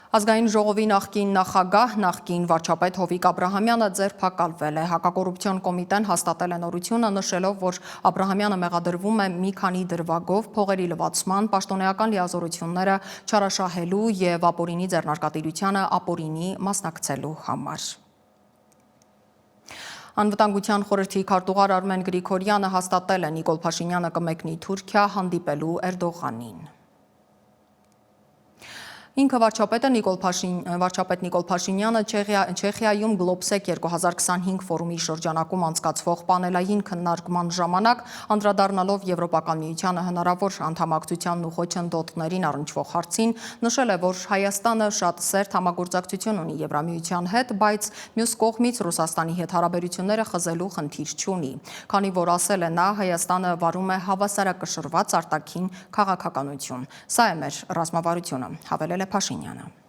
Ազգային ժողովի նախկին նախագահ, նախկին վարչապետ Հովիկ Աբրահամյանը ձերբակալվել է։ Հակակոռուպցիոն կոմիտեն հաստատել է նորությունը, նշելով, որ Աբրահամյանը մեղադրվում է մի քանի դրվագով փողերի լվացման, պաշտոնեական լիազորությունները չարաշահելու եւ ապօրինի ձեռնարկատիրությանը ապօրինի մասնակցելու համար։ Անվտանգության խորհրդի քարտուղար Արմեն Գրիգորյանը հաստատել է Նիկոլ Փաշինյանը կմեկնի Թուրքիա հանդիպելու Էրդողանին։ Ինքը վարչապետ Նիկոլ Փաշինյանը Չեխիայում Գլոբսեկ 2025 ֆորումի շրջանակում անցկացվող պանելային քննարկման ժամանակ անդրադառնալով Եվրոպական միությանը հնարավոր անդամակցությանն ու խոչընդոտներին առնչվող հարցին, նշել է, որ Հայաստանը շատ սերտ համագործակցություն ունի Եվրամիության հետ, բայց մյուս կողմից Ռուսաստանի հետ հարաբերությունները խզելու խնդիր չունի։ Քանի որ ասել է նա, Հայաստանը վարում է հավասարակշռված արտաքին քաղաքականություն։ Սա է մեր ռազմավարությունը, հավելել է Փաշինյանը։